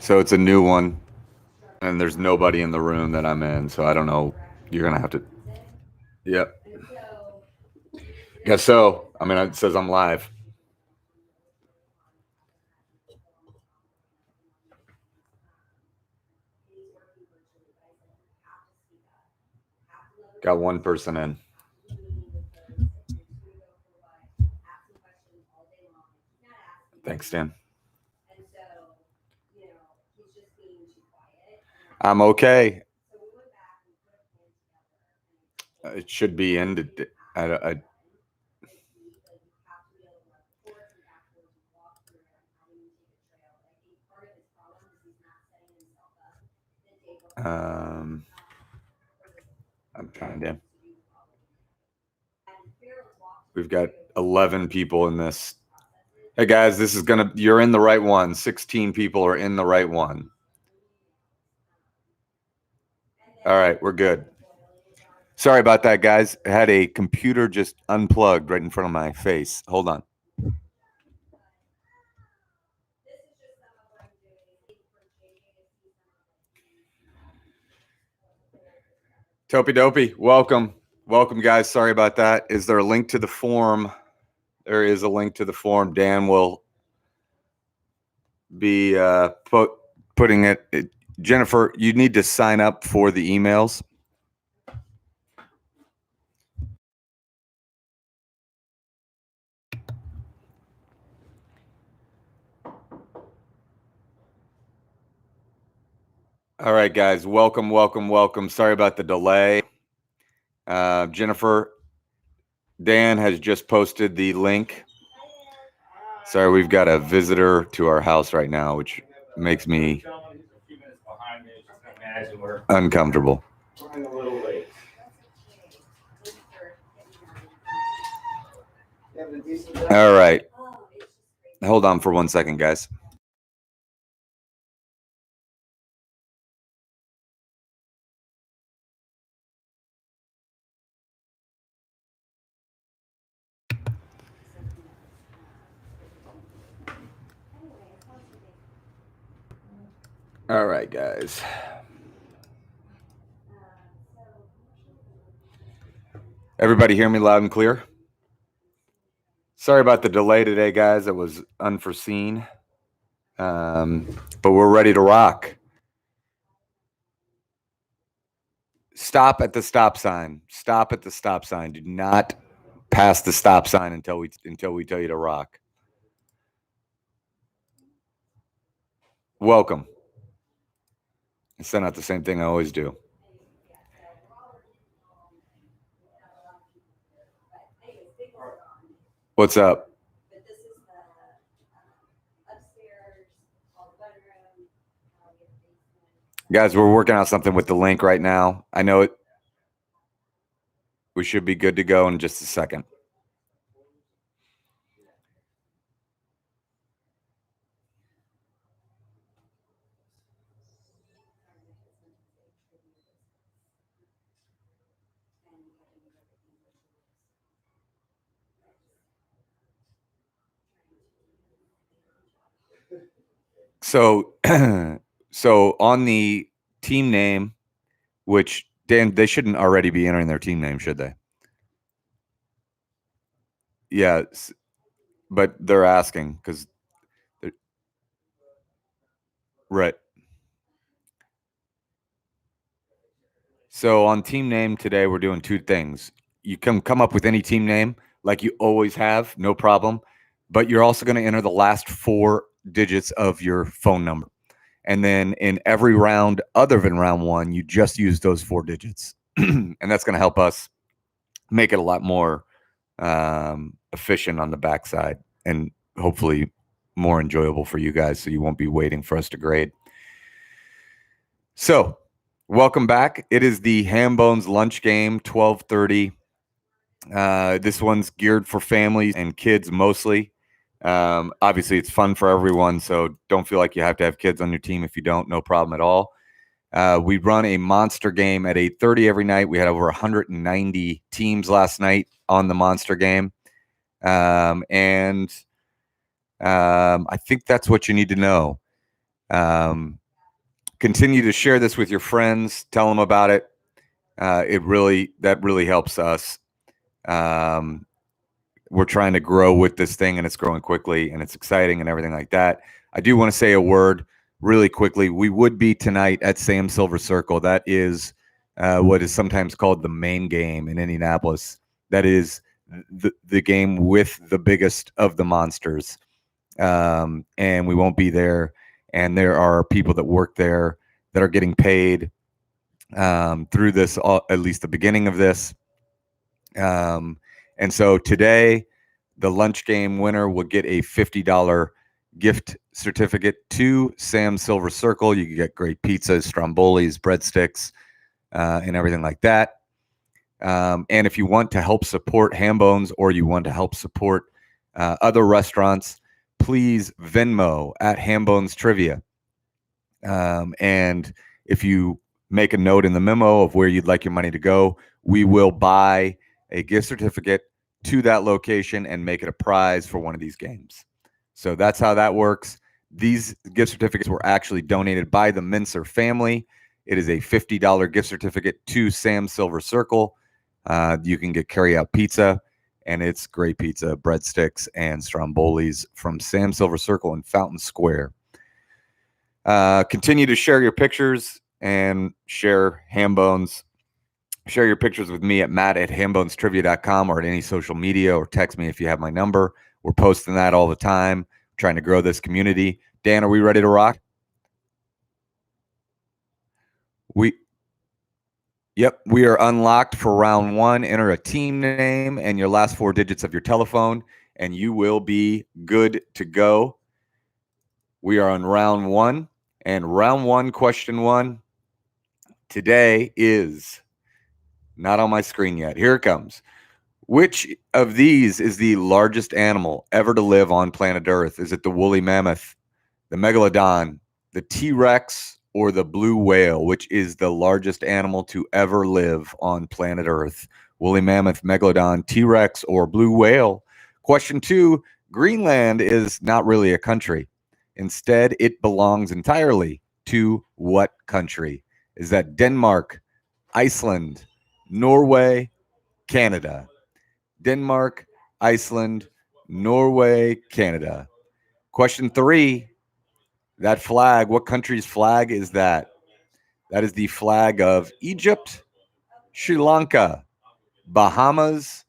So it's a new one, and there's nobody in the room that I'm in, so I don't know. You're gonna have to. Yep. Guess so. I mean, it says I'm live. Got one person in. Thanks, Dan. I'm okay. It should be ended. I'm trying to. We've got 11 people in this. Hey guys, this is gonna. You're in the right one. 16 people are in the right one. All right, we're good. Sorry about that, guys. I had a computer just unplugged right in front of my face. Hold on. Topi Dopey, welcome. Welcome, guys. Sorry about that. Is there a link to the form? There is a link to the form. Dan will be putting it. Jennifer, you need to sign up for the emails. All right, guys. Welcome, welcome, welcome. Sorry about the delay. Jennifer, Dan has just posted the link. Sorry, we've got a visitor to our house right now, which makes me uncomfortable. All right. Hold on for 1 second, guys. All right, guys. Everybody hear me loud and clear? Sorry about the delay today, guys. It was unforeseen. But we're ready to rock. Stop at the stop sign. Stop at the stop sign. Do not pass the stop sign until we tell you to rock. Welcome. I sent out the same thing I always do. What's up? Guys, we're working out something with the link right now. I know it. We should be good to go in just a second. So, so on the team name, which Dan, they shouldn't already be entering their team name, should they? Yeah, but they're asking because, right. So on team name today, we're doing two things. You can come up with any team name like you always have, no problem. But you're also going to enter the last 4 digits of your phone number. And then in every round other than round 1, you just use those 4 digits. And that's going to help us make it a lot more efficient on the backside and hopefully more enjoyable for you guys so you won't be waiting for us to grade. So welcome back. It is the Hambone'S lunch game, 12:30. This one's geared for families and kids mostly. Obviously, it's fun for everyone, so don't feel like you have to have kids on your team. If you don't, no problem at all. We run a monster game at 8:30 every night. We had over 190 teams last night on the monster game. And I think that's what you need to know. Continue to share this with your friends. Tell them about it. That really helps us. We're trying to grow with this thing, and it's growing quickly, and it's exciting, and everything like that. I do want to say a word really quickly. We would be tonight at Sam Silver Circle. That is what is sometimes called the main game in Indianapolis. That is the game with the biggest of the monsters. And we won't be there. And there are people that work there that are getting paid through this, at least the beginning of this. And so today, the lunch game winner will get a $50 gift certificate to Sam Silver Circle. You can get great pizzas, strombolis, breadsticks, and everything like that. And if you want to help support Hambone'S, or you want to help support other restaurants, please Venmo at Hambone'S Trivia. And if you make a note in the memo of where you'd like your money to go, we will buy a gift certificate to that location and make it a prize for one of these games. So that's how that works. These gift certificates were actually donated by the Mincer family. It is a $50 gift certificate to Sam Silver Circle. You can get carry-out pizza, and it's great pizza, breadsticks, and strombolis from Sam Silver Circle in Fountain Square. Continue to share your pictures and share Hambone'S. Share your pictures with me at matt@hambonestrivia.com or at any social media, or text me if you have my number. We're posting that all the time, trying to grow this community. Dan, are we ready to rock? Yep, we are unlocked for round one. Enter a team name and your last four digits of your telephone, and you will be good to go. We are on round one, and round one, question one, today is not on my screen yet. Here it comes. Which of these is the largest animal ever to live on planet Earth? Is it the woolly mammoth, the megalodon, the T-Rex, or the blue whale? Which is the largest animal to ever live on planet Earth? Woolly mammoth, megalodon, T-Rex, or blue whale? Question two, Greenland is not really a country. Instead, it belongs entirely to what country? Is that Denmark, Iceland, Norway, Canada? Denmark, Iceland, Norway, Canada. Question three, that flag, what country's flag is that? That is the flag of Egypt, Sri Lanka, Bahamas,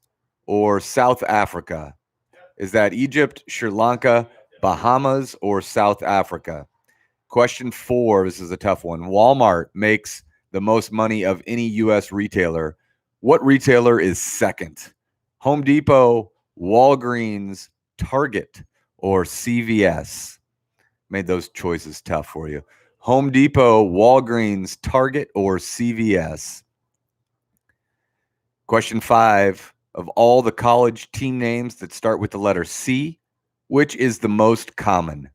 or South Africa? Is that Egypt, Sri Lanka, Bahamas, or South Africa? Question four, this is a tough one. Walmart makes the most money of any U.S. retailer. What retailer is second? Home Depot, Walgreens, Target, or CVS? Made those choices tough for you. Home Depot, Walgreens, Target, or CVS? Question five, of all the college team names that start with the letter C, which is the most common?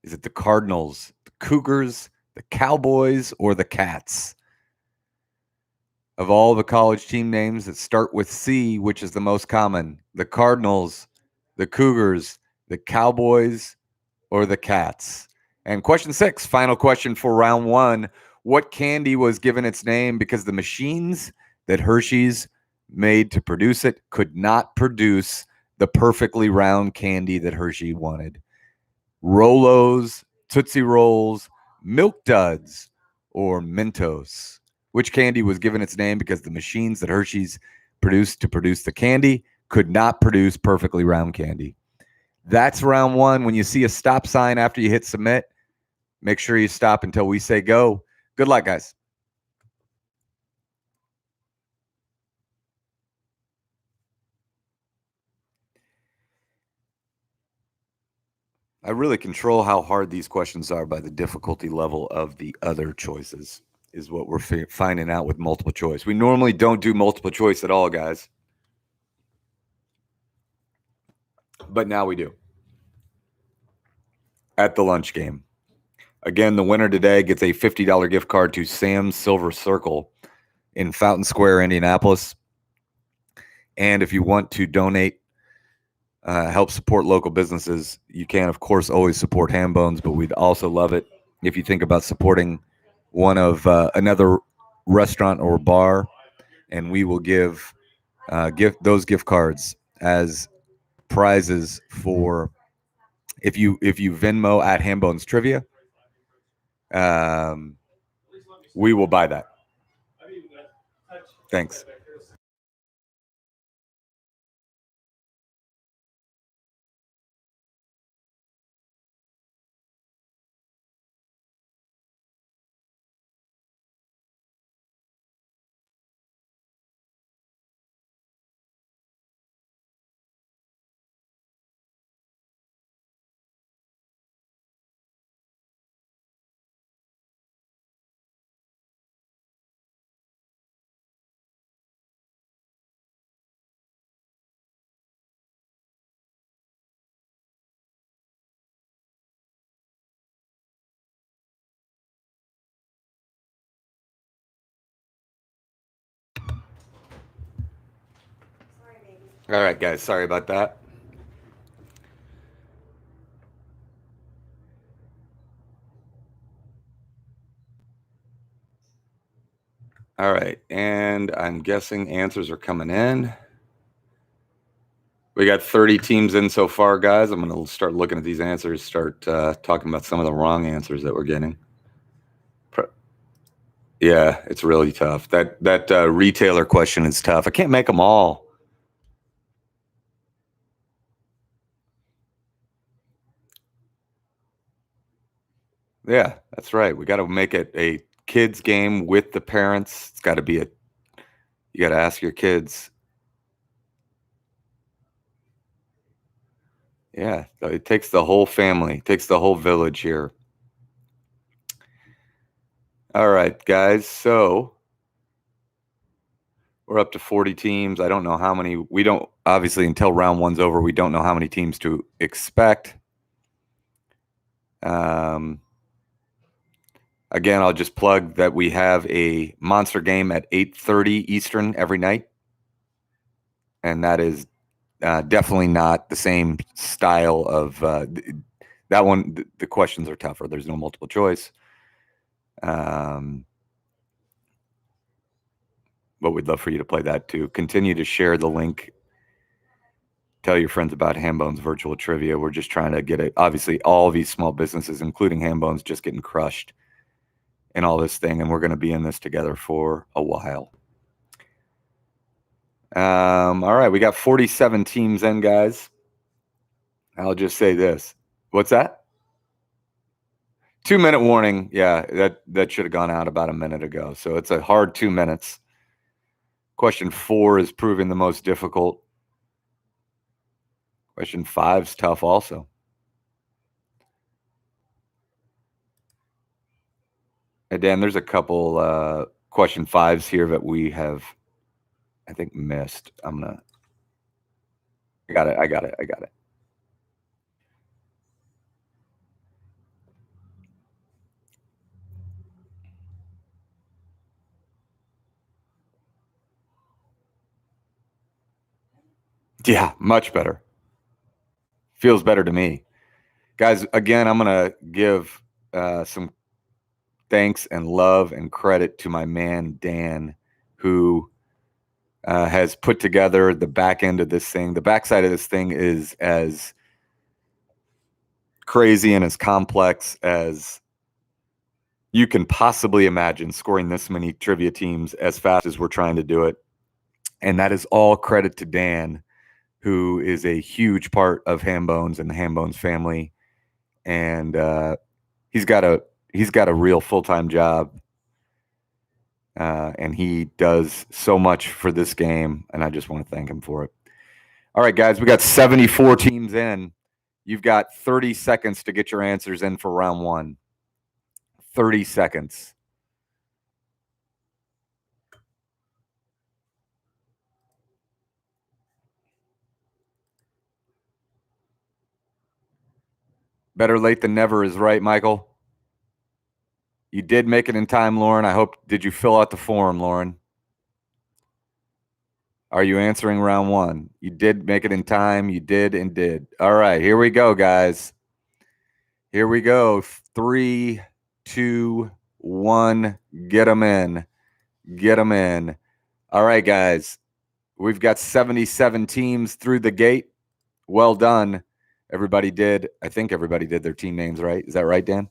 Is it the Cardinals, the Cougars, the Cowboys, or the Cats? Of all the college team names that start with C, which is the most common? The Cardinals, the Cougars, the Cowboys, or the Cats? And question six, final question for round one. What candy was given its name because the machines that Hershey's made to produce it could not produce the perfectly round candy that Hershey wanted? Rolos, Tootsie Rolls, Milk Duds, or Mentos? Which candy was given its name because the machines that Hershey's produced to produce the candy could not produce perfectly round candy? That's round one. When you see a stop sign after you hit submit, make sure you stop until we say go. Good luck, guys. I really control how hard these questions are by the difficulty level of the other choices, is what we're finding out with multiple choice. We normally don't do multiple choice at all, guys. But now we do. At the lunch game. Again, the winner today gets a $50 gift card to Sam's Silver Circle in Fountain Square, Indianapolis. And if you want to donate, help support local businesses, you can, of course, always support Hambone'S, but we'd also love it if you think about supporting one of another restaurant or bar, and we will give those gift cards as prizes for if you Venmo at Hambone's Trivia, um, we will buy that. Thanks. All right, guys. Sorry about that. All right, and I'm guessing answers are coming in. We got 30 teams in so far, guys. I'm going to start looking at these answers, start talking about some of the wrong answers that we're getting. Yeah, it's really tough. That retailer question is tough. I can't make them all. Yeah, that's right. We got to make it a kids game with the parents. It's got to be you got to ask your kids. Yeah, it takes the whole family, it takes the whole village here. All right, guys. So we're up to 40 teams. I don't know how many. We don't, obviously, until round one's over, we don't know how many teams to expect. Again, I'll just plug that we have a monster game at 8:30 Eastern every night. And that is definitely not the same style of that one. The questions are tougher. There's no multiple choice. But we'd love for you to play that too. Continue to share the link. Tell your friends about Hambone's virtual trivia. We're just trying to get it. Obviously, all these small businesses, including Hambone's, just getting crushed in all this thing, and we're going to be in this together for a while. All right, we got 47 teams in, guys. I'll just say this. What's that? 2-minute warning. Yeah, that should have gone out about a minute ago. So it's a hard 2 minutes. Question 4 is proving the most difficult. Question 5 is tough also. And Dan, there's a couple question 5s here that we have, I think, missed. I got it. Yeah, much better. Feels better to me. Guys, again, I'm going to give some thanks and love and credit to my man, Dan, who has put together the back end of this thing. The backside of this thing is as crazy and as complex as you can possibly imagine, scoring this many trivia teams as fast as we're trying to do it. And that is all credit to Dan, who is a huge part of Hambone's and the Hambone's family. And he's got a real full-time job. And he does so much for this game, and I just want to thank him for it. All right, guys, we got 74 teams in. You've got 30 seconds to get your answers in for round one. 30 seconds. Better late than never is right, Michael. You did make it in time, Lauren. I hope. Did you fill out the form, Lauren? Are you answering round one? You did make it in time. You did and did. All right, here we go, guys. Here we go. 3, 2, 1. Get them in. Get them in. All right, guys. We've got 77 teams through the gate. Well done. I think everybody did their team names right. Is that right, Dan?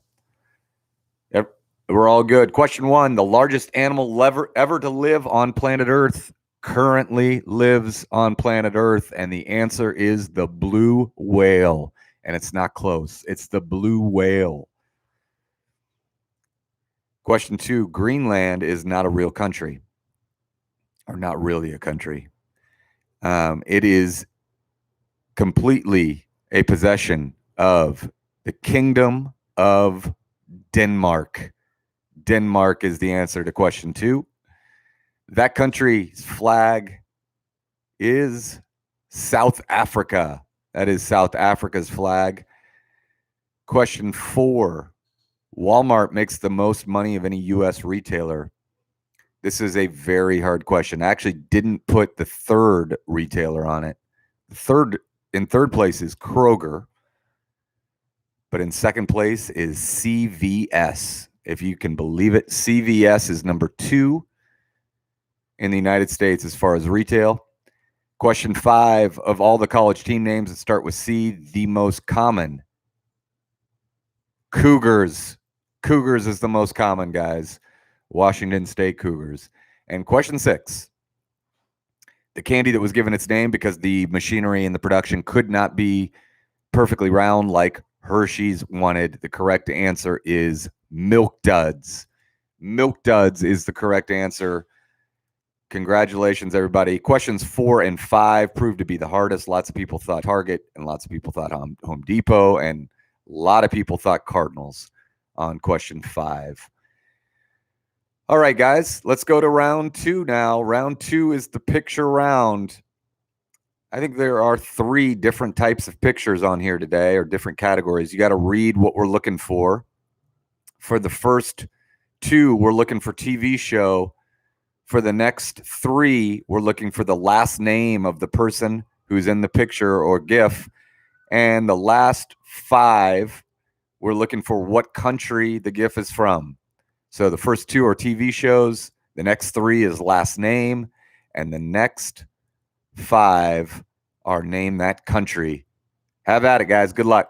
Yep. We're all good. Question 1. The largest animal ever to live on planet Earth currently lives on planet Earth, and the answer is the blue whale. And it's not close. It's the blue whale. Question 2. Greenland is not a real country, or not really a country. It is completely a possession of the Kingdom of Denmark. Denmark is the answer to question 2. That country's flag is South Africa. That is South Africa's flag. Question 4. Walmart makes the most money of any U.S. retailer. This is a very hard question. I actually didn't put the third retailer on it. In third place is Kroger, but in second place is CVS. If you can believe it, CVS is number 2 in the United States as far as retail. Question 5, of all the college team names that start with C, the most common. Cougars. Cougars is the most common, guys. Washington State Cougars. And question 6, the candy that was given its name because the machinery and the production could not be perfectly round like Hershey's wanted. The correct answer is Milk Duds. Milk Duds is the correct answer. Congratulations, everybody. Questions 4 and 5 proved to be the hardest. Lots of people thought Target, and lots of people thought Home Depot, and a lot of people thought Cardinals on question 5. All right, guys, let's go to round 2 now. Round 2 is the picture round. I think there are 3 different types of pictures on here today, or different categories. You got to read what we're looking for. For the first 2, we're looking for TV show. For the next 3, we're looking for the last name of the person who's in the picture or GIF. And the last 5, we're looking for what country the GIF is from. So the first 2 are TV shows. The next 3 is last name. And the next 5 are name that country. Have at it, guys. Good luck.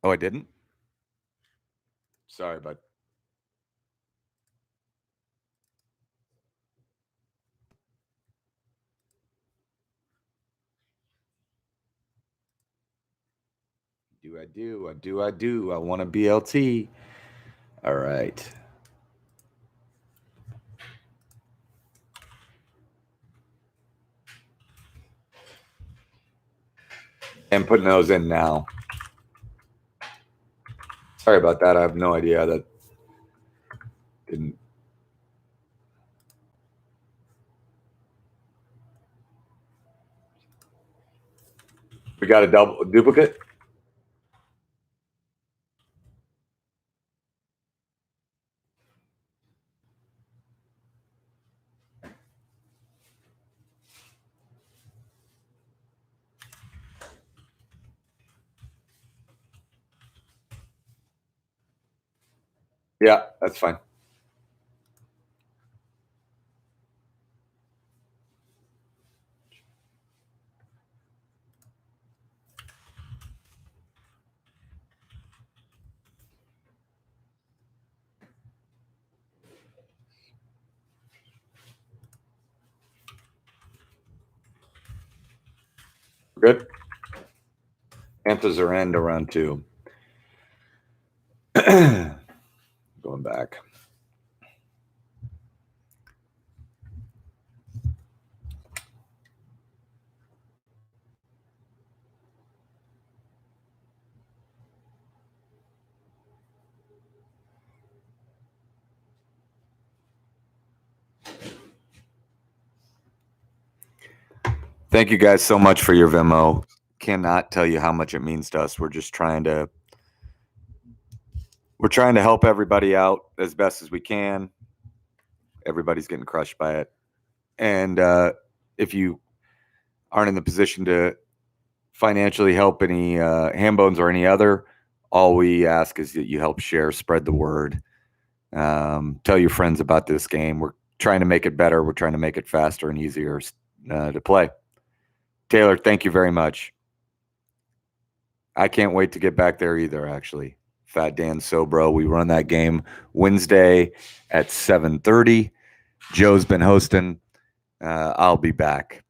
Oh, I didn't? Sorry, bud. I do. I want a BLT. All right. And putting those in now. Sorry about that. I have no idea. That didn't. We got a duplicate? Yeah, that's fine. Good. Answers are in to round 2. Going back. Thank you guys so much for your Venmo. Cannot tell you how much it means to us. We're trying to help everybody out as best as we can. Everybody's getting crushed by it. And if you aren't in the position to financially help any Hambone'S or any other, all we ask is that you help share, spread the word, tell your friends about this game. We're trying to make it better. We're trying to make it faster and easier to play. Taylor, thank you very much. I can't wait to get back there either, actually. Fat Dan Sobro. We run that game Wednesday at 7:30. Joe's been hosting. I'll be back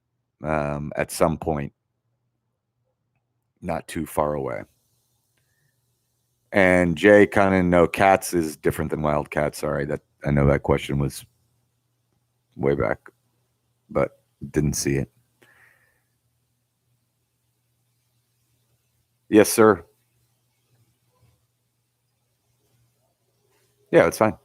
at some point, not too far away. And Jay, kind of no, Cats is different than Wildcats. Sorry, that I know that question was way back, but didn't see it. Yes, sir. Yeah, it's fine.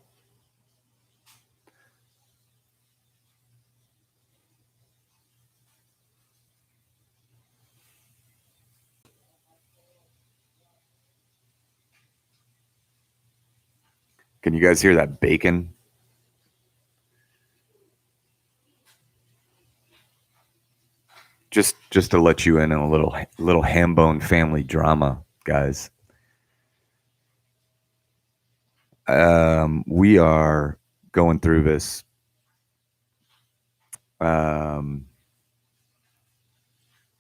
Can you guys hear that bacon? Just to let you in on a little Hambone family drama, guys. We are going through this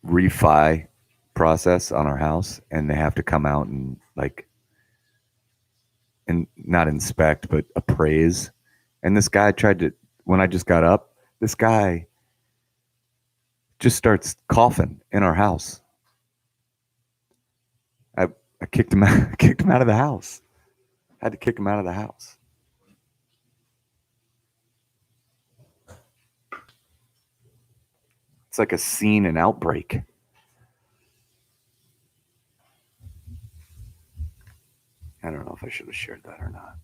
refi process on our house, and they have to come out and not inspect but appraise. And this guy tried to, when I just got up, this guy just starts coughing in our house. I kicked him out, kicked him out of the house. Had to kick him out of the house. It's like a scene, an outbreak. I don't know if I should have shared that or not.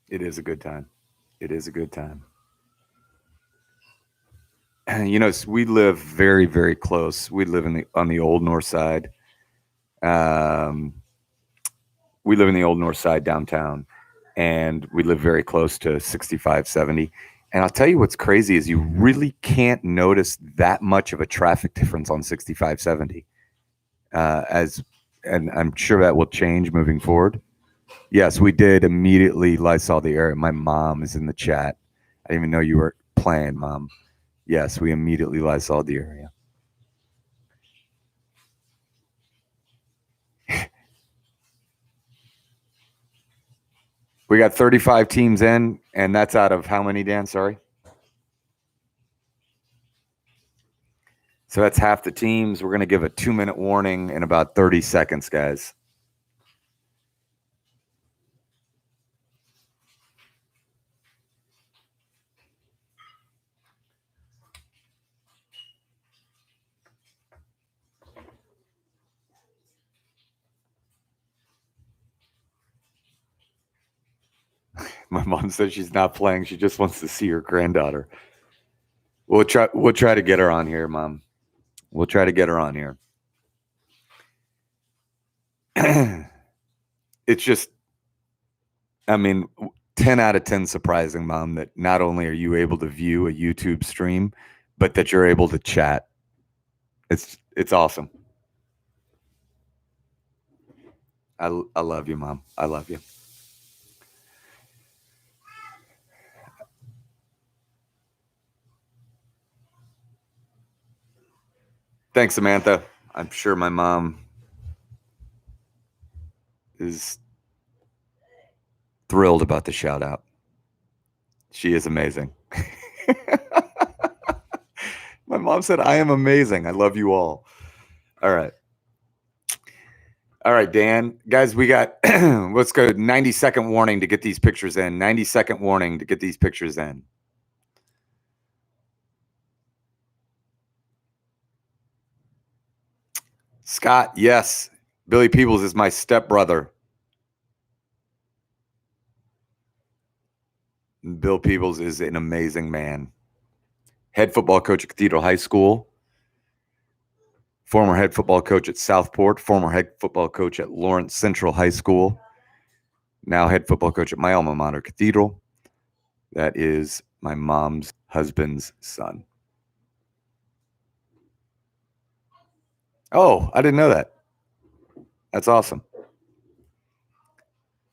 It is a good time. It is a good time. You know, we live very, very close. We live on the old north side. We live in the old north side downtown, and we live very close to 6570. And I'll tell you what's crazy is you really can't notice that much of a traffic difference on 6570. And I'm sure that will change moving forward. Yes, we did immediately Lysol the area. My mom is in the chat. I didn't even know you were playing, Mom. Yes, we immediately Lysol the area. We got 35 teams in, and that's out of how many, Dan? Sorry. So that's half the teams. We're going to give a 2-minute warning in about 30 seconds, guys. My mom says she's not playing. She just wants to see her granddaughter. We'll try to get her on here, Mom. We'll try to get her on here. It's just, I mean, 10 out of 10 surprising, Mom, that not only are you able to view a YouTube stream, but that you're able to chat. It's awesome. I love you, Mom. I love you. Thanks, Samantha. I'm sure my mom is thrilled about the shout out. She is amazing. My mom said, I am amazing. I love you all. All right. All right, Dan. Guys, we got, let's go 90-second warning to get these pictures in. 90-second warning to get these pictures in. Scott, yes. Billy Peebles is my stepbrother. Bill Peebles is an amazing man. Head football coach at Cathedral High School. Former head football coach at Southport. Former head football coach at Lawrence Central High School. now head football coach at my alma mater, Cathedral. That is my mom's husband's son. Oh, I didn't know that. That's awesome.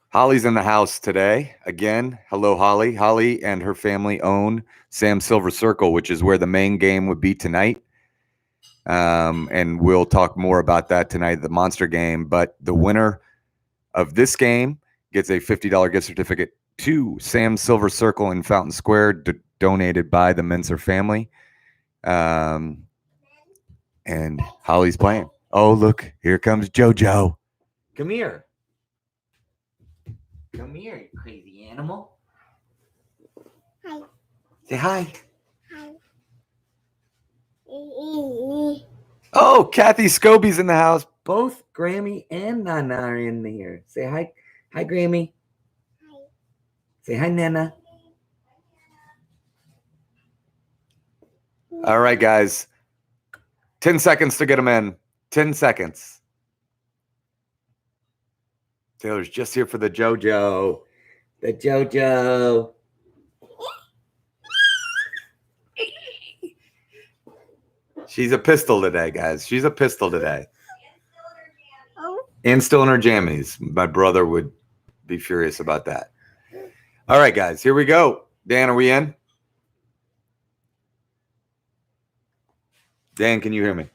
Holly's in the house today. Again, hello, Holly. Holly and her family own Sam Silver Circle, which is where the main game would be tonight. And we'll talk more about that tonight, the monster game. But the winner of this game gets a $50 gift certificate to Sam Silver Circle in Fountain Square, donated by the Mincer family. And Holly's playing. Oh, look, here comes JoJo. Come here. Come here, you crazy animal. Hi. Say hi. Hi. Oh, Kathy Scobie's in the house. Both Grammy and Nana are in here. Say hi. Hi, Grammy. Hi. Say hi, Nana. All right, guys. 10 seconds to get them in. 10 seconds. Taylor's just here for the JoJo. The JoJo. She's a pistol today, guys. She's a pistol today. And still in her jammies. My brother would be furious about that. All right, guys. Here we go. Dan, are we in? Dan, can you hear me?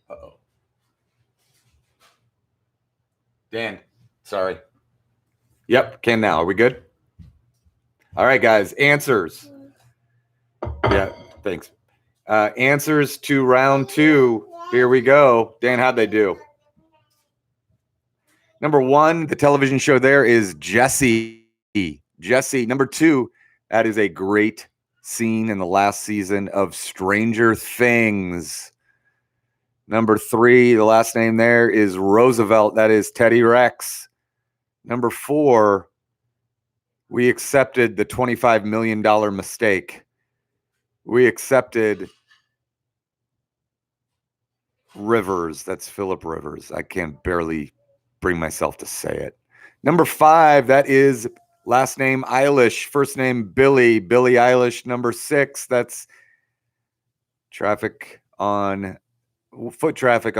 Uh-oh. Dan, sorry. Yep, can now. Are we good? All right, guys. Answers. Yeah, thanks. Answers to round 2. Here we go. Dan, how'd they do? Number 1, the television show there is Jessie. Jessie. Number 2, that is a great scene in the last season of Stranger Things. Number 3, the last name there is Roosevelt. That is Teddy Rex. Number 4, we accepted the $25 million mistake. We accepted Rivers. That's Philip Rivers. I can barely bring myself to say it. Number 5, that is last name Eilish, first name Billie Eilish. Number 6, that's foot traffic on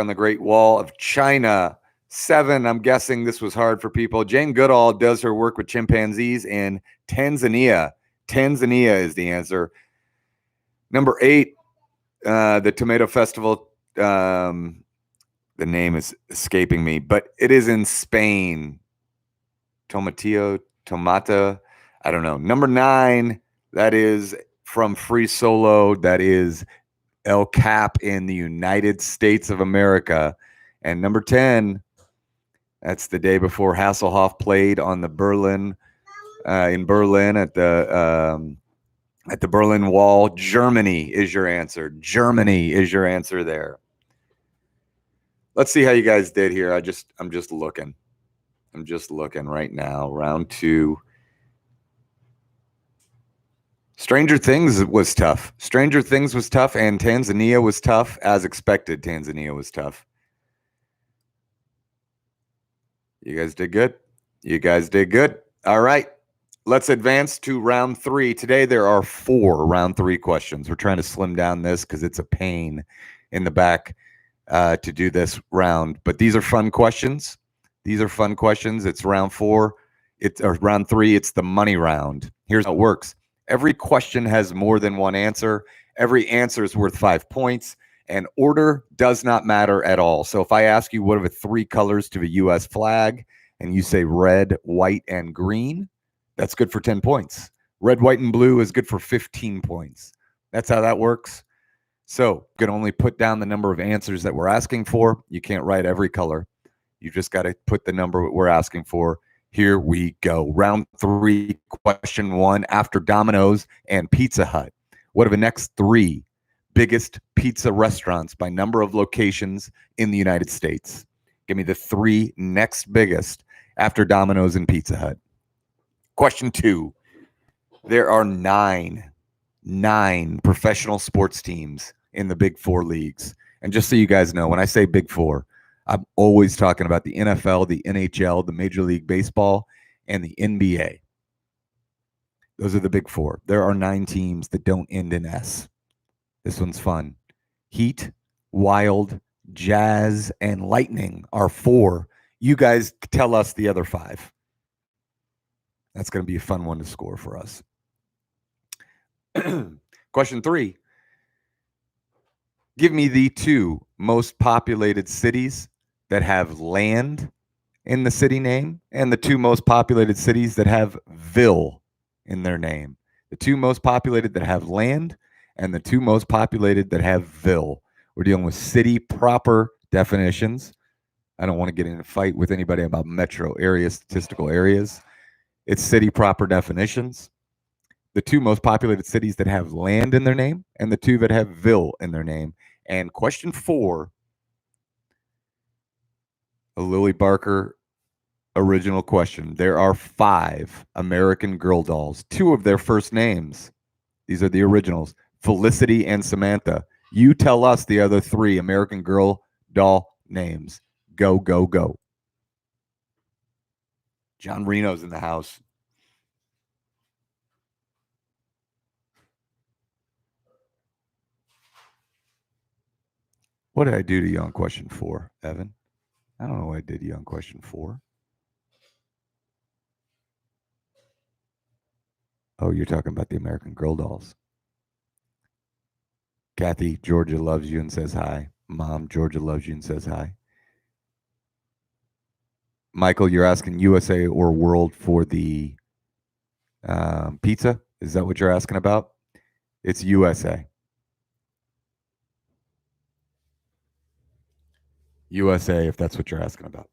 the Great Wall of China. 7, I'm guessing this was hard for people. Jane Goodall does her work with chimpanzees in Tanzania. Tanzania is the answer. Number 8, the Tomato Festival. The name is escaping me, but it is in Spain. Tomata. I don't know. Number 9, that is from Free Solo. That is El Cap in the United States of America. And number 10, that's the day before Hasselhoff played on the in Berlin at the Berlin Wall. Germany is your answer. Germany is your answer there. Let's see how you guys did here. I'm just looking. I'm just looking right now. Round 2. Stranger Things was tough. Stranger Things was tough, and Tanzania was tough. As expected, Tanzania was tough. You guys did good. You guys did good. All right. Let's advance to round 3. Today, there are 4 round 3 questions. We're trying to slim down this because it's a pain in the back to do this round. But these are fun questions. These are fun questions. It's round 4. Round 3. It's the money round. Here's how it works. Every question has more than one answer. Every answer is worth 5 points. And order does not matter at all. So if I ask you what are the 3 colors to the U.S. flag, and you say red, white, and green, that's good for 10 points. Red, white, and blue is good for 15 points. That's how that works. So you can only put down the number of answers that we're asking for. You can't write every color. You just got to put the number we're asking for. Here we go. Round 3, question 1. After Domino's and Pizza Hut, what are the next 3 biggest pizza restaurants by number of locations in the United States? Give me the 3 next biggest after Domino's and Pizza Hut. Question 2. There are 9 professional sports teams in the Big 4 leagues. And just so you guys know, when I say Big 4, I'm always talking about the NFL, the NHL, the Major League Baseball, and the NBA. Those are the big four. There are 9 teams that don't end in S. This one's fun. Heat, Wild, Jazz, and Lightning are 4. You guys tell us the other 5. That's going to be a fun one to score for us. Question 3. Give me the 2 most populated cities that have land in the city name and the 2 most populated cities that have ville in their name. The 2 most populated that have land and the 2 most populated that have ville. We're dealing with city proper definitions. I don't want to get in a fight with anybody about metro area statistical areas. It's city proper definitions. The 2 most populated cities that have land in their name and the 2 that have ville in their name. And question 4, a Lily Barker original question. There are 5 American Girl dolls. 2 of their first names, these are the originals, Felicity and Samantha. You tell us the other 3 American Girl doll names. Go, go, go. John Reno's in the house. What did I do to you on question 4, Evan? I don't know what I did to you on question 4. Oh, you're talking about the American Girl dolls. Kathy, Georgia loves you and says hi. Mom, Georgia loves you and says hi. Michael, you're asking USA or world for the pizza? Is that what you're asking about? It's USA. USA, if that's what you're asking about.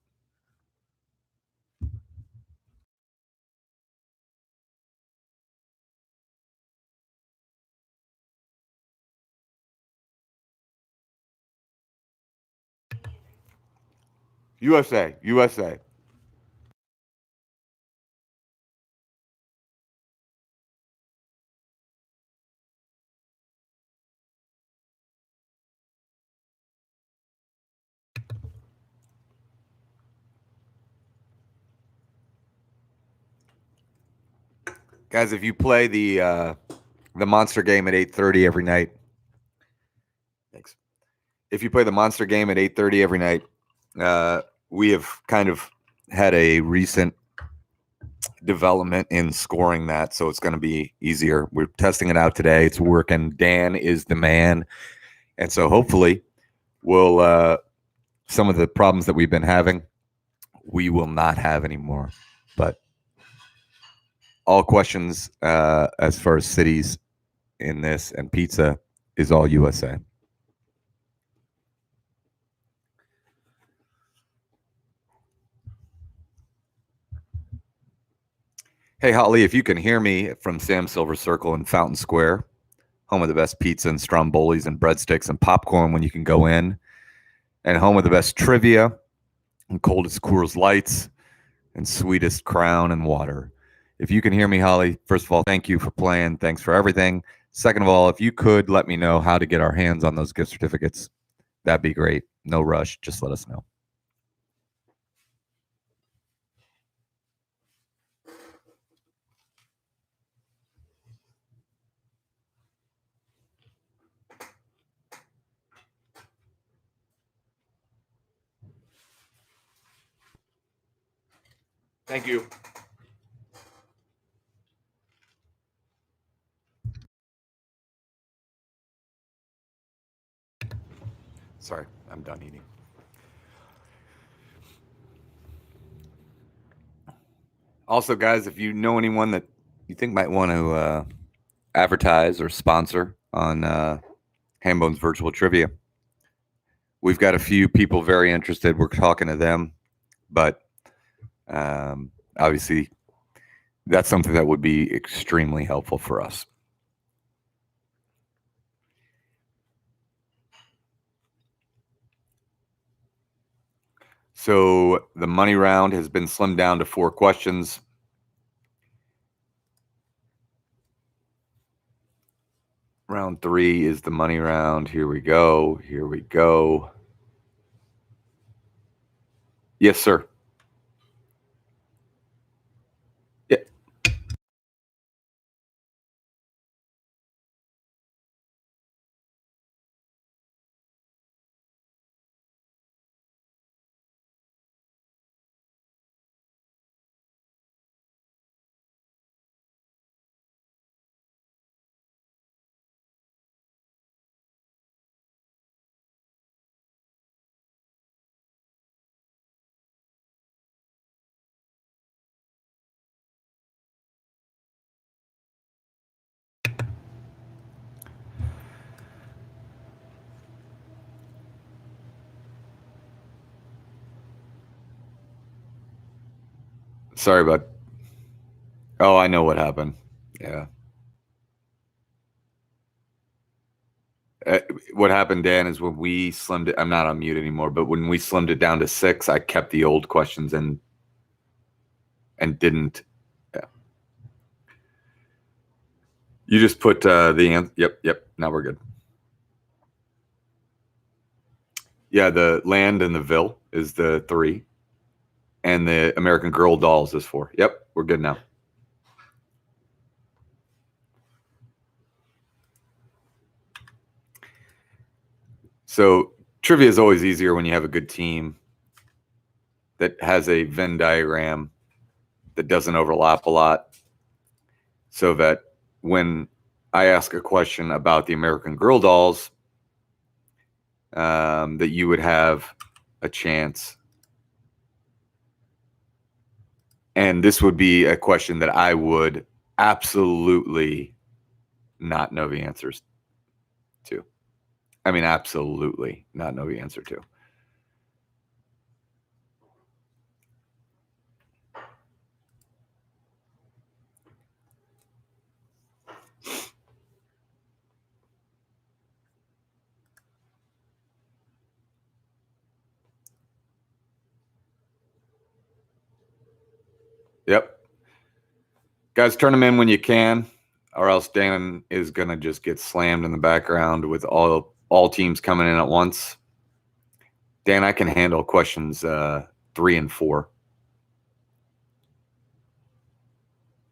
USA, USA. Guys, if you play the monster game at 8:30 every night, thanks. If you play the monster game at 8:30 every night, we have kind of had a recent development in scoring that, so it's going to be easier. We're testing it out today. It's working. Dan is the man, and so hopefully, we'll some of the problems that we've been having, we will not have anymore. But all questions as far as cities in this and pizza is all USA. Hey, Holly, if you can hear me from Sam Silver Circle in Fountain Square, home of the best pizza and strombolis and breadsticks and popcorn when you can go in, and home of the best trivia and coldest Coors Lights and sweetest Crown and water. If you can hear me, Holly, first of all, thank you for playing. Thanks for everything. Second of all, if you could let me know how to get our hands on those gift certificates, that'd be great. No rush. Just let us know. Thank you. Sorry, I'm done eating. Also, guys, if you know anyone that you think might want to advertise or sponsor on Hambone'S virtual trivia, we've got a few people very interested. We're talking to them, but obviously, that's something that would be extremely helpful for us. So the money round has been slimmed down to 4 questions. Round 3 is the money round. Here we go. Here we go. Yes, sir. Yeah. Sorry about. Oh, I know what happened. Yeah. Uh, what happened, Dan, is when we slimmed it. I'm not on mute anymore, but when we slimmed it down to 6, I kept the old questions and didn't. Yeah. You just put the answer. Yep. Now we're good. Yeah, the land and the Ville is the 3, and the American Girl dolls is 4. Yep, we're good now. So trivia is always easier when you have a good team that has a Venn diagram that doesn't overlap a lot, so that when I ask a question about the American Girl dolls, that you would have a chance. And this would be a question that I would absolutely not know the answers to. I mean, absolutely not know the answer to. Yep. Guys, turn them in when you can, or else Dan is going to just get slammed in the background with all teams coming in at once. Dan, I can handle questions 3 and 4.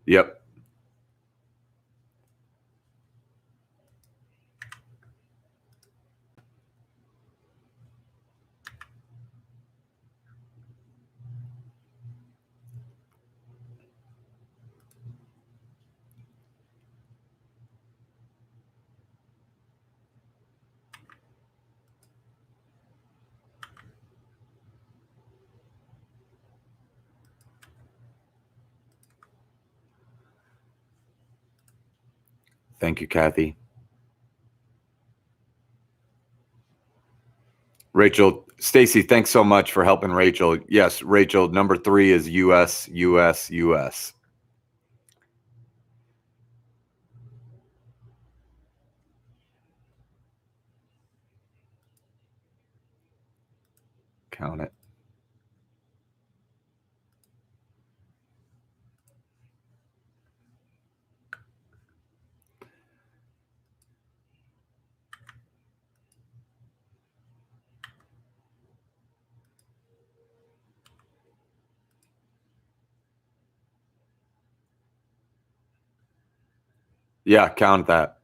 Yep. Thank you, Kathy. Rachel, Stacy, thanks so much for helping Rachel. Yes, Rachel, number 3 is US, US, US. Count it. Yeah, count that.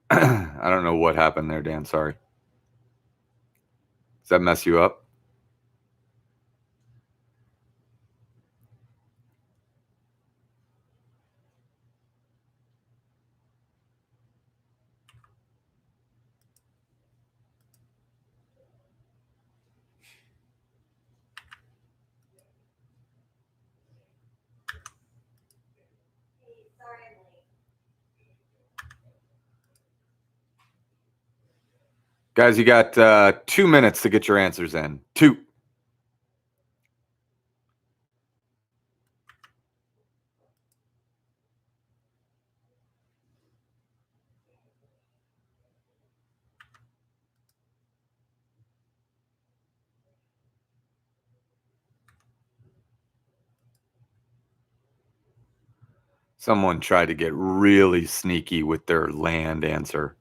I don't know what happened there, Dan. Sorry. Does that mess you up? Guys, you got 2 minutes to get your answers in. 2. Someone tried to get really sneaky with their land answer.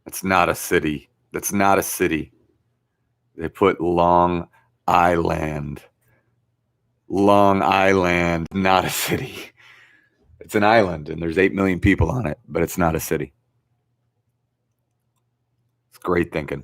It's not a city. That's not a city. They put Long Island. Long Island, not a city. It's an island, and there's 8 million people on it, but it's not a city. It's great thinking.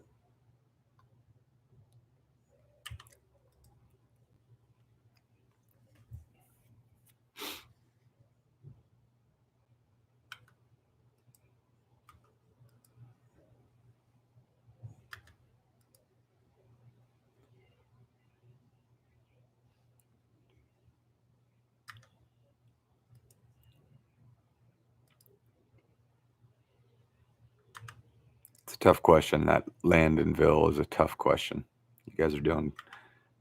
It's a tough question. That Landonville is a tough question. You guys are doing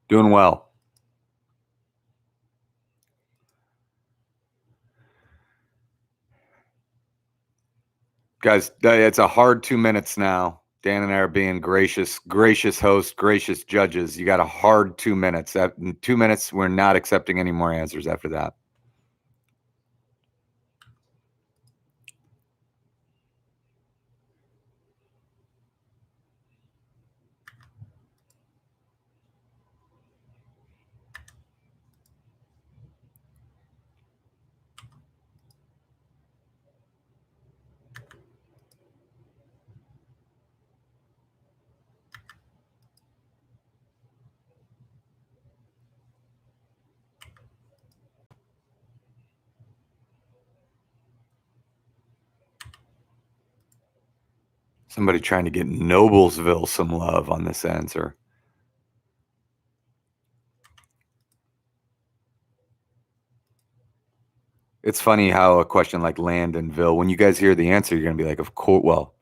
well. Guys, it's a hard 2 minutes now. Dan and I are being gracious hosts, gracious judges. You got a hard 2 minutes. In 2 minutes, we're not accepting any more answers after that. Somebody trying to get Noblesville some love on this answer. It's funny how a question like Landonville, when you guys hear the answer, you're going to be like, of course, well,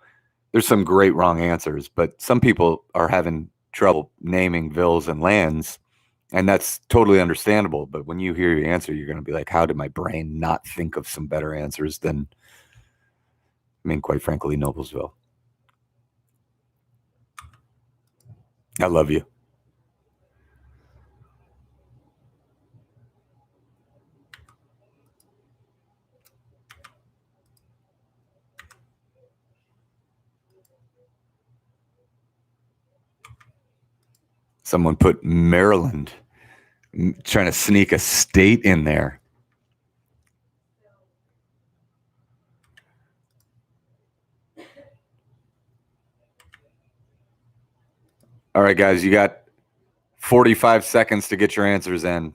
there's some great wrong answers, but some people are having trouble naming villas and lands, and that's totally understandable. But when you hear your answer, you're going to be like, how did my brain not think of some better answers than, I mean, quite frankly, Noblesville. I love you. Someone put Maryland, trying to sneak a state in there. All right, guys, you got 45 seconds to get your answers in.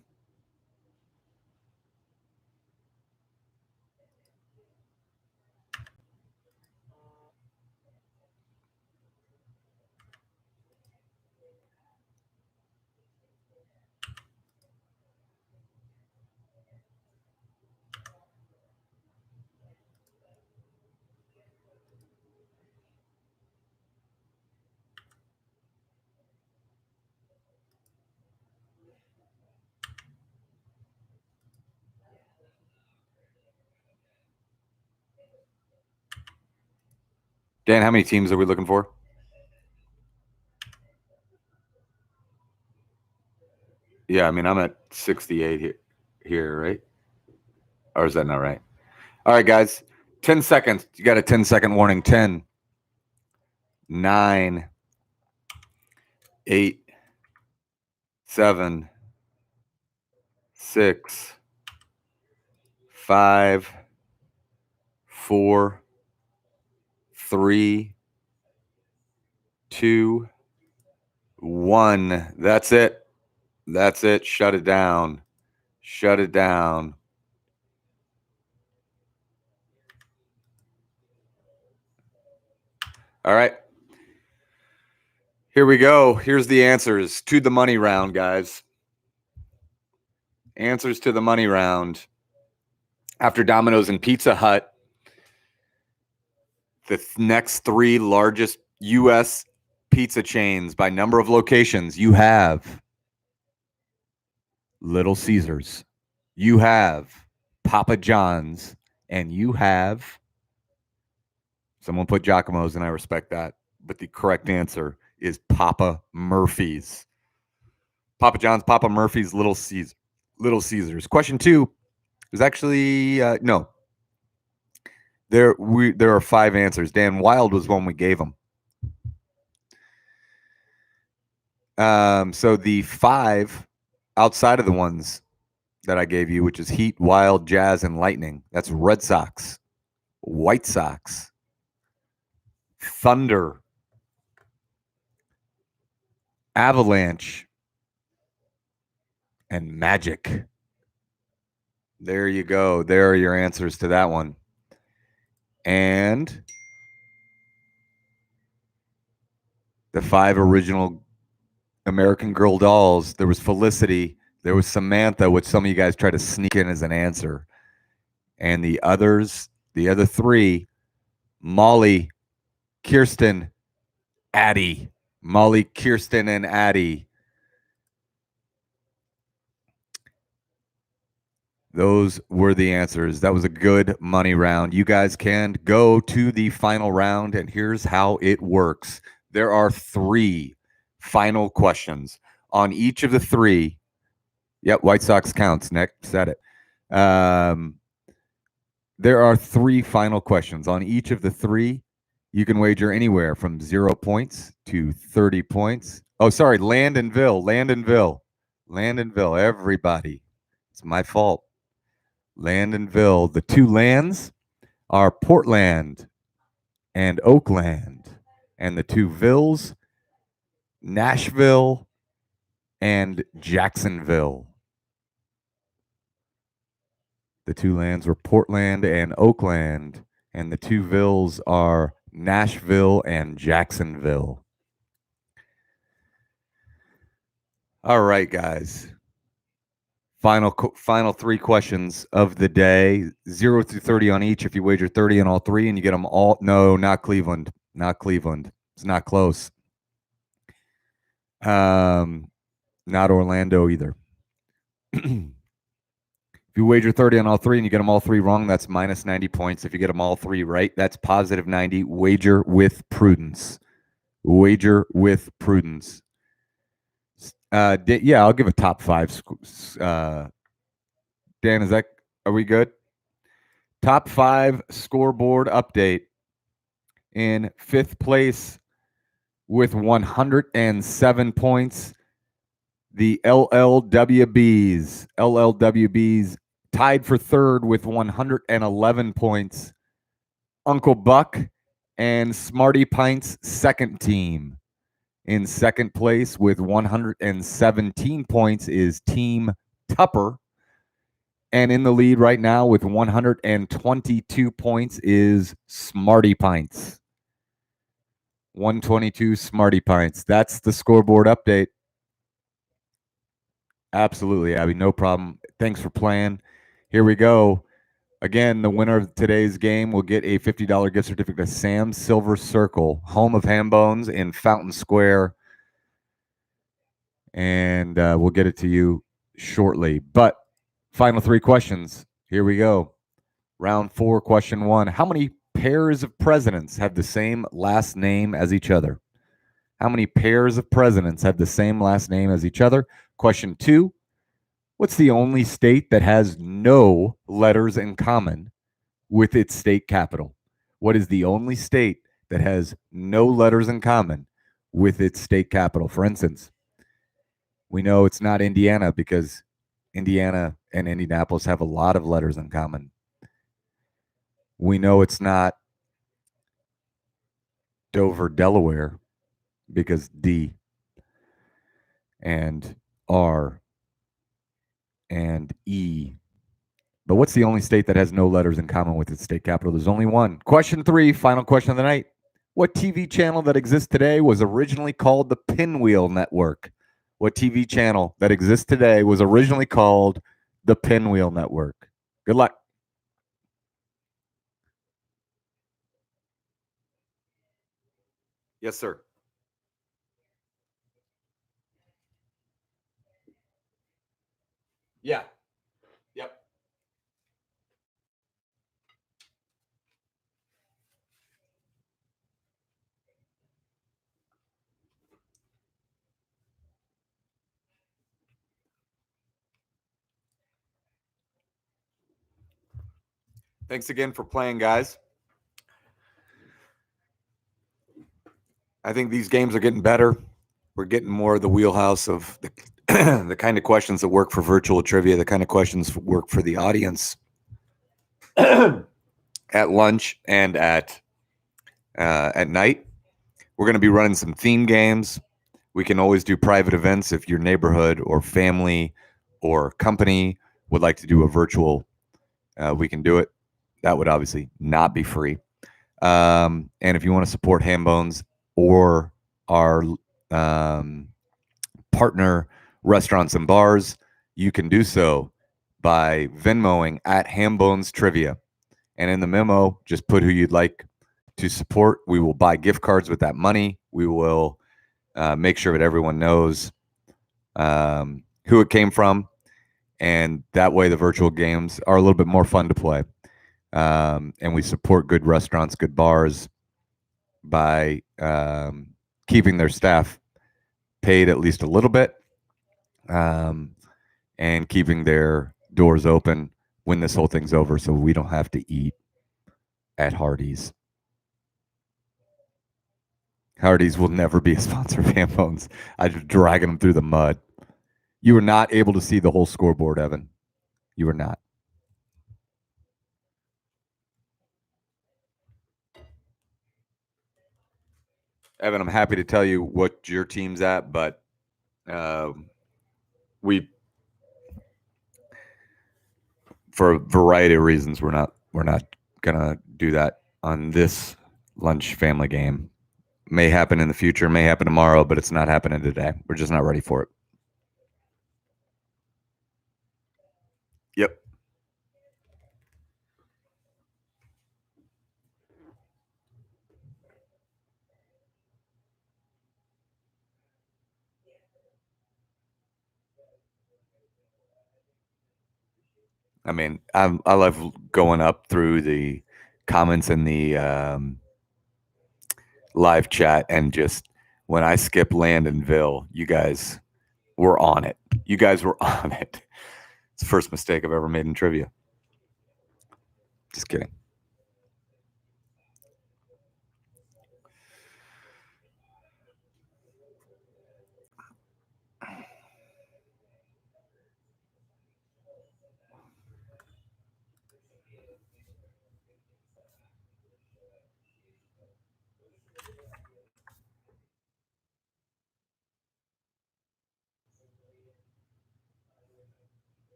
Dan, how many teams are we looking for? Yeah, I mean, I'm at 68 here, right? Or is that not right? All right, guys, 10 seconds. You got a 10-second warning. 10, 9, 8, 7, 6, 5, 4, 3, 2, 1. That's it. That's it. Shut it down. Shut it down. All right. Here we go. Here's the answers to the money round, guys. Answers to the money round. After Domino's and Pizza Hut, the next 3 largest U.S. pizza chains by number of locations, you have Little Caesars, you have Papa John's, and you have, someone put Giacomo's, and I respect that, but the correct answer is Papa Murphy's. Papa John's, Papa Murphy's, Little Caesars. Question 2 is actually, no. There are 5 answers. Dan, Wild was one we gave him. So the 5 outside of the ones that I gave you, which is Heat, Wild, Jazz, and Lightning. That's Red Sox, White Sox, Thunder, Avalanche, and Magic. There you go. There are your answers to that one. And the 5 original American Girl dolls. There was Felicity. There was Samantha, which some of you guys try to sneak in as an answer. And the other 3, Molly, Kirsten, Addie. Molly, Kirsten, and Addie. Those were the answers. That was a good money round. You guys can go to the final round, and here's how it works. There are 3 final questions. On each of the 3, yep, White Sox counts. Nick said it. There are 3 final questions. On each of the 3, you can wager anywhere from 0 points to 30 points. Oh, sorry, Landonville, everybody. It's my fault. Landonville. The 2 lands are Portland and Oakland. And the 2 villes, Nashville and Jacksonville. The 2 lands were Portland and Oakland. And the 2 villes are Nashville and Jacksonville. All right, guys. Final 3 questions of the day, 0 through 30 on each. If you wager 30 on all 3 and you get them all, no, not Cleveland. It's not close. Not Orlando either. If you wager 30 on all 3 and you get them all 3 wrong, that's minus 90 points. If you get them all 3 right, that's positive 90. Wager with prudence. Yeah, I'll give a top 5. Dan, are we good? Top 5 scoreboard update. In 5th place with 107 points, the LLWBs. LLWBs tied for 3rd with 111 points. Uncle Buck and Smarty Pint's 2nd team. In 2nd place with 117 points is Team Tupper. And in the lead right now with 122 points is Smarty Pints. 122 Smarty Pints. That's the scoreboard update. Absolutely, Abby. No problem. Thanks for playing. Here we go. Again, the winner of today's game will get a $50 gift certificate to Sam's Silver Circle, home of Hambone'S in Fountain Square. And we'll get it to you shortly. But final 3 questions. Here we go. Round 4, question 1. How many pairs of presidents have the same last name as each other? How many pairs of presidents have the same last name as each other? Question 2. What's the only state that has no letters in common with its state capital? What is the only state that has no letters in common with its state capital? For instance, we know it's not Indiana because Indiana and Indianapolis have a lot of letters in common. We know it's not Dover, Delaware, because D and R and E. But what's the only state that has no letters in common with its state capital? There's only one. Question 3, final question of the night. What TV channel that exists today was originally called the Pinwheel Network? What TV channel that exists today was originally called the Pinwheel Network? Good luck. Yes, sir. Yeah. Yep. Thanks again for playing, guys. I think these games are getting better. We're getting more of the wheelhouse of the the kind of questions that work for virtual trivia, the kind of questions work for the audience at lunch and at night. We're going to be running some theme games. We can always do private events if your neighborhood or family or company would like to do a virtual. We can do it. That would obviously not be free. And if you want to support Hambone's or our um, partner restaurants and bars, you can do so by Venmoing at Hambone's Trivia. And in the memo, just put who you'd like to support. We will buy gift cards with that money. We will make sure that everyone knows who it came from. And that way, the virtual games are a little bit more fun to play. And we support good restaurants, good bars by keeping their staff paid at least a little bit and keeping their doors open when this whole thing's over so we don't have to eat at Hardee's. Hardee's will never be a sponsor of Hambone's. I'm just dragging them through the mud. You were not able to see the whole scoreboard, Evan. You were not. Evan, I'm happy to tell you what your team's at, but we, for a variety of reasons, we're not gonna do that on this lunch family game. May happen in the future, may happen tomorrow, but it's not happening today. We're just not ready for it. Yep. I mean, I love going up through the comments in the live chat and just when I skip Landonville, you guys were on it. You guys were on it. It's the first mistake I've ever made in trivia. Just kidding.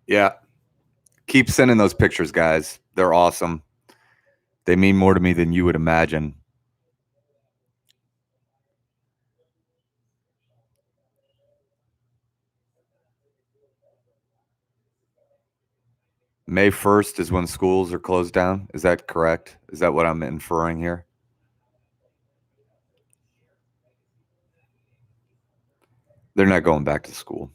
Yeah. Keep sending those pictures, guys. They're awesome. They mean more to me than you would imagine. May 1st is when schools are closed down. Is that correct? Is that what I'm inferring here? They're not going back to school.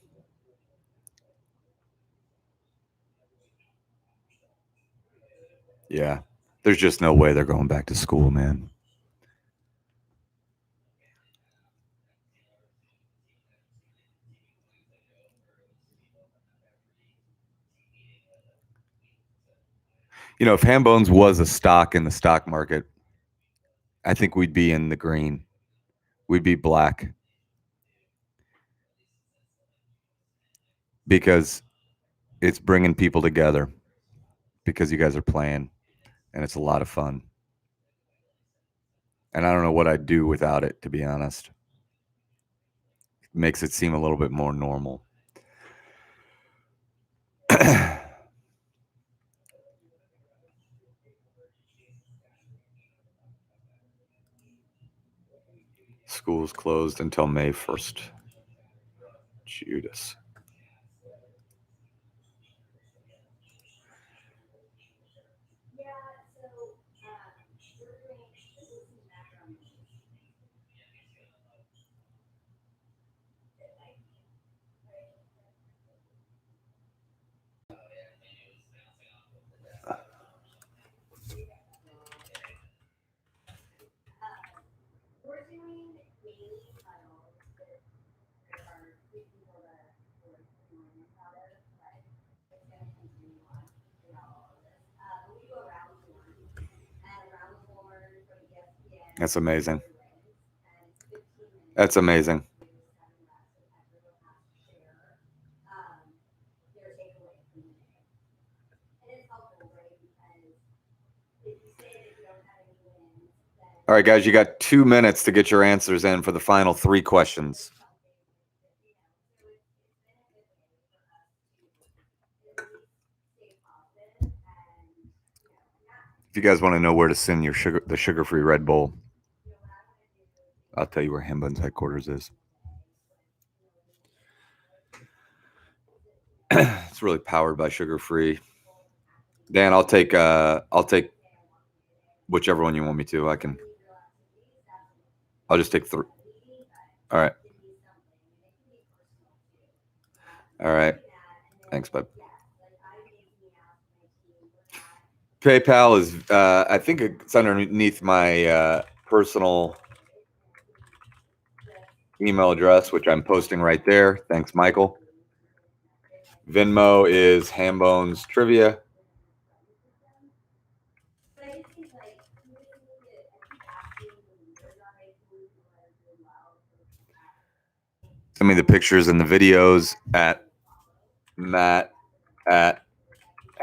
Yeah. There's just no way they're going back to school, man. You know, if Hambone's was a stock in the stock market, I think we'd be in the green. We'd be black because it's bringing people together because you guys are playing and it's a lot of fun. And I don't know what I'd do without it, to be honest. It makes it seem a little bit more normal. School's closed until May 1st. Judas. That's amazing. That's amazing. All right, guys, you got 2 minutes to get your answers in for the final 3 questions. If you guys want to know where to send your the sugar-free Red Bull, I'll tell you where Hambone'S headquarters is. It's really powered by sugar-free. Dan, I'll take whichever one you want me to. I'll just take 3. All right. All right. Thanks, bud. PayPal is, I think it's underneath my personal email address, which I'm posting right there. Thanks, Michael. Venmo is Hambone'S Trivia. Send me the pictures and the videos at Matt at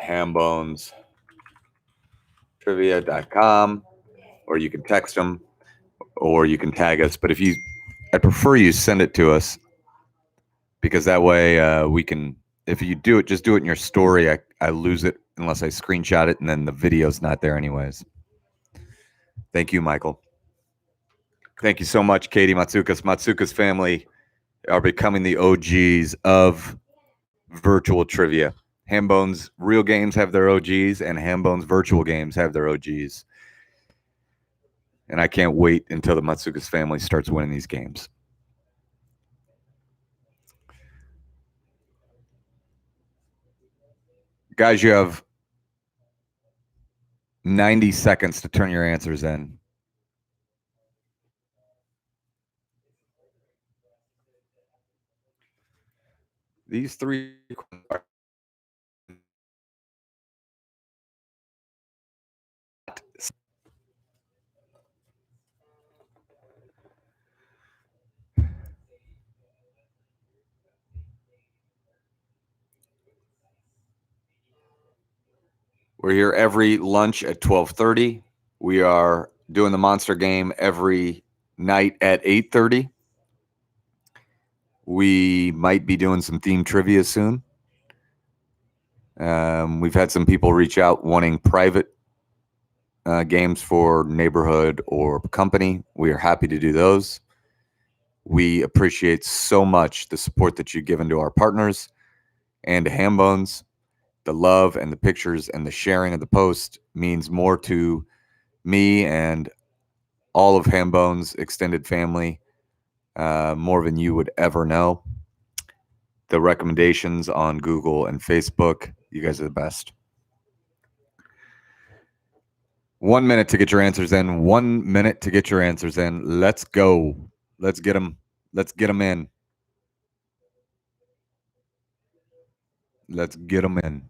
Hambone'Strivia.com, or you can text them, or you can tag us. But I prefer you send it to us, because that way we can. If you do it, just do it in your story. I lose it unless I screenshot it, and then the video's not there anyways. Thank you, Michael. Thank you so much, Katie Matsukas. Matsukas family are becoming the OGs of virtual trivia. Hambone's real games have their OGs, and Hambone's virtual games have their OGs. And I can't wait until the Matsukas family starts winning these games. Guys, you have 90 seconds to turn your answers in. These 3 are we're here every lunch at 12:30. We are doing the Monster Game every night at 8:30. We might be doing some themed trivia soon. We've had some people reach out wanting private games for neighborhood or company. We are happy to do those. We appreciate so much the support that you've given to our partners and to Hambone's. The love and the pictures and the sharing of the post means more to me and all of Hambone's extended family, more than you would ever know. The recommendations on Google and Facebook, you guys are the best. 1 minute to get your answers in. 1 minute to get your answers in. Let's go. Let's get them. Let's get them in. Let's get them in.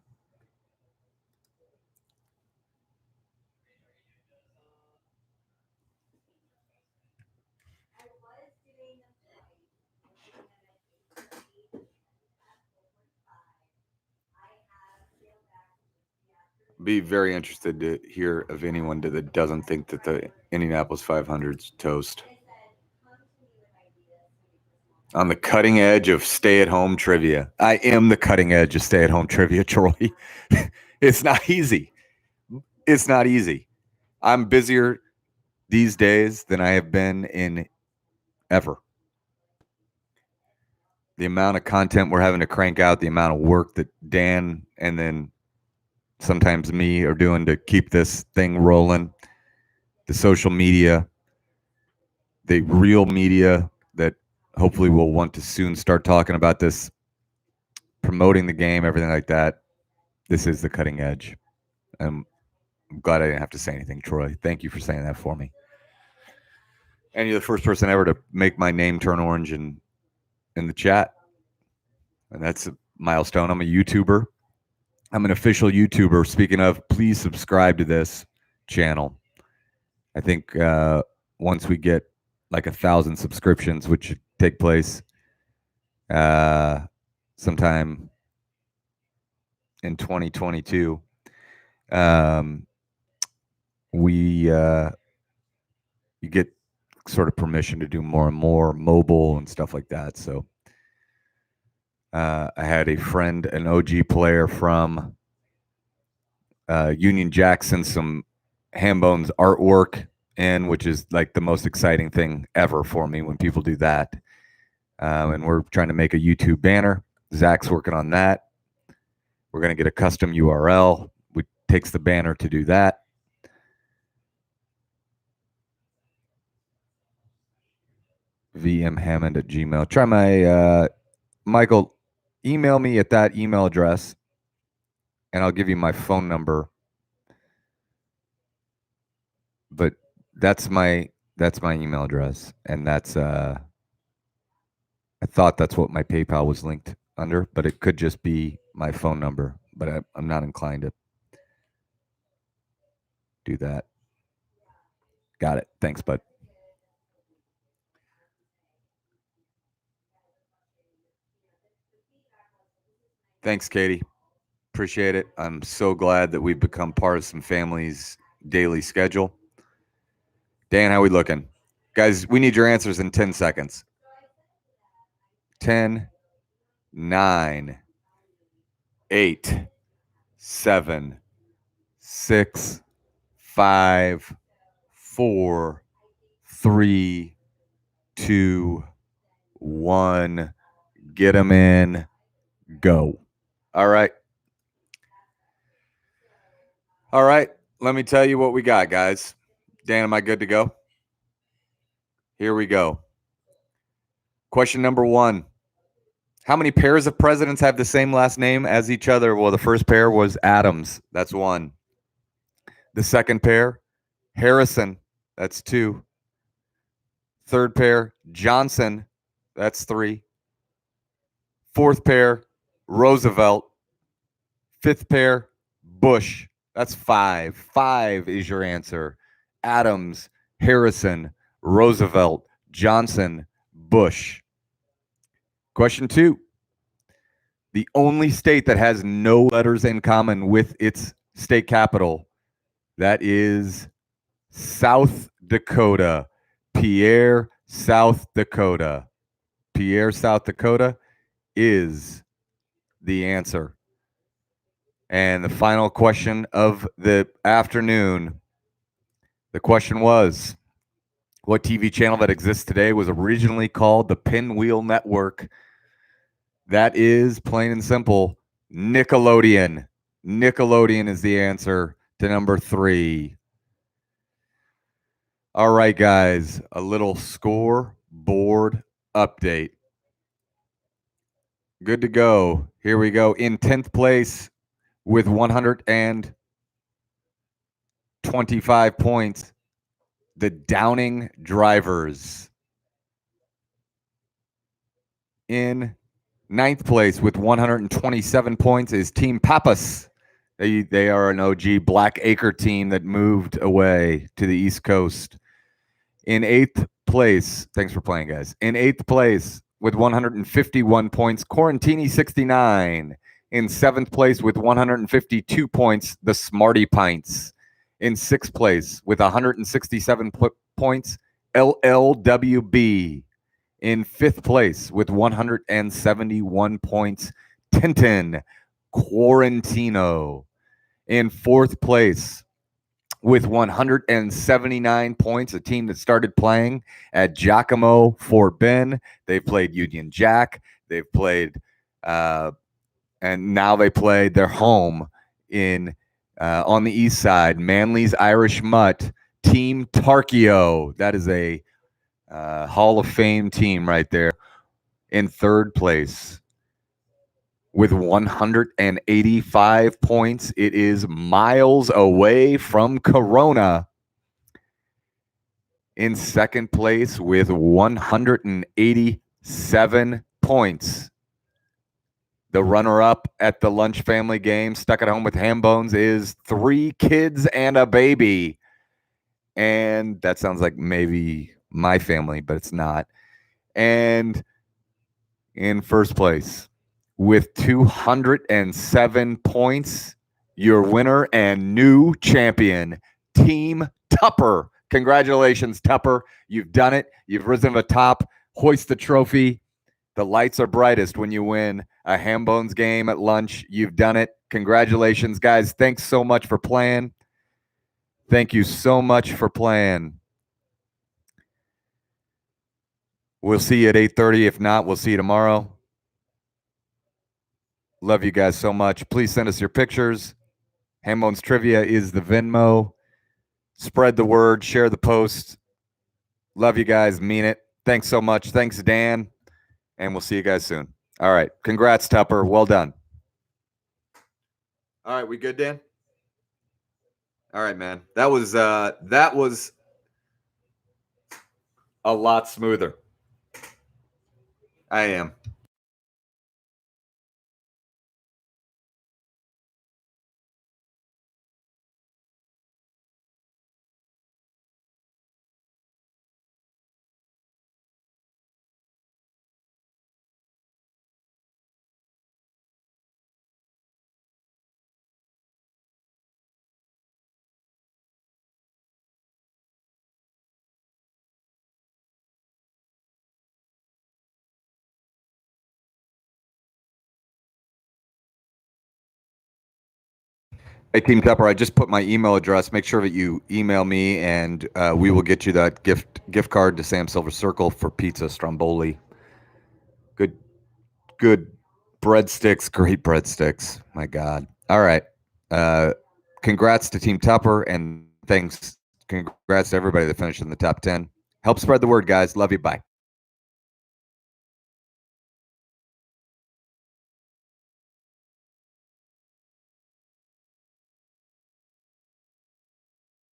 Be very interested to hear of anyone that doesn't think that the Indianapolis 500's toast. On the cutting edge of stay-at-home trivia. I am the cutting edge of stay-at-home trivia, Troy. It's not easy. It's not easy. I'm busier these days than I have been in ever. The amount of content we're having to crank out, the amount of work that Dan and then sometimes me are doing to keep this thing rolling, the social media, the real media that hopefully we'll want to soon start talking about this, promoting the game, everything like that. This is the cutting edge. I'm glad I didn't have to say anything, Troy. Thank you for saying that for me. And you're the first person ever to make my name turn orange in the chat. And that's a milestone. I'm a YouTuber. I'm an official YouTuber. Speaking of, please subscribe to this channel. I think once we get like 1,000 subscriptions, which should take place sometime in 2022, you get sort of permission to do more and more mobile and stuff like that. So I had a friend, an OG player from Union Jack, send some Hambone'S artwork in, which is like the most exciting thing ever for me when people do that. And we're trying to make a YouTube banner. Zach's working on that. We're going to get a custom URL, which takes the banner to do that. vmhammond@gmail. Try my Michael, email me at that email address, and I'll give you my phone number. But that's my email address, and that's I thought that's what my PayPal was linked under, but it could just be my phone number. But I'm not inclined to do that. Got it. Thanks, bud. Thanks, Katie. Appreciate it. I'm so glad that we've become part of some family's daily schedule. Dan, how we looking? Guys, we need your answers in 10 seconds. 10, 9, 8, 7, 6, 5, 4, 3, 2, 1. Get them in. Go. All right. All right. Let me tell you what we got, guys. Dan, am I good to go? Here we go. Question number 1. How many pairs of presidents have the same last name as each other? Well, the first pair was Adams. That's 1. The second pair, Harrison. That's 2. Third pair, Johnson. That's 3. Fourth pair, Roosevelt. Fifth pair, Bush. That's 5. 5 is your answer. Adams, Harrison, Roosevelt, Johnson, Bush. Question 2. The only state that has no letters in common with its state capital, that is South Dakota. Pierre, South Dakota. Pierre, South Dakota is the answer. And the final question of the afternoon, the question was, what TV channel that exists today was originally called the Pinwheel Network? That is, plain and simple, Nickelodeon. Nickelodeon is the answer to number 3. All right, guys, a little scoreboard update. Good to go. Here we go. In 10th place with 125 points, the Downing Drivers. In 9th place with 127 points is Team Pappas. They are an OG Black Acre team that moved away to the East Coast. In 8th place, thanks for playing, guys. In 8th place with 151 points, Quarantini 69. In 7th place with 152 points, the Smarty Pints. In 6th place with 167 points, LLWB. In 5th place with 171 points, Tintin Quarantino. In 4th place with 179 points, a team that started playing at Giacomo Fort Ben. They've played Union Jack. They've played, and now they played their home in on the east side, Manly's Irish Mutt, Team Tarkio. That is a Hall of Fame team right there. In 3rd place with 185 points, it is miles away from Corona. In 2nd place with 187 points, the runner-up at the Lunch Family Game, Stuck at Home with Hambone'S, is 3 Kids and a Baby. And that sounds like maybe my family, but it's not. And in first place with 207 points, your winner and new champion, Team Tupper. Congratulations, Tupper. You've done it. You've risen to the top. Hoist the trophy. The lights are brightest when you win a Hambone'S game at lunch. You've done it. Congratulations, guys. Thanks so much for playing. Thank you so much for playing. We'll see you at 8:30. If not, we'll see you tomorrow. Love you guys so much. Please send us your pictures. Hambone'S Trivia is the Venmo. Spread the word. Share the post. Love you guys. Mean it. Thanks so much. Thanks, Dan. And we'll see you guys soon. All right. Congrats, Tupper. Well done. All right. We good, Dan? All right, man. That was a lot smoother. I am. Hey, Team Tupper, I just put my email address. Make sure that you email me, and we will get you that gift card to Sam Silver Circle for pizza, stromboli. Good breadsticks, great breadsticks. My God. All right. Congrats to Team Tupper, and thanks. Congrats to everybody that finished in the top 10. Help spread the word, guys. Love you. Bye.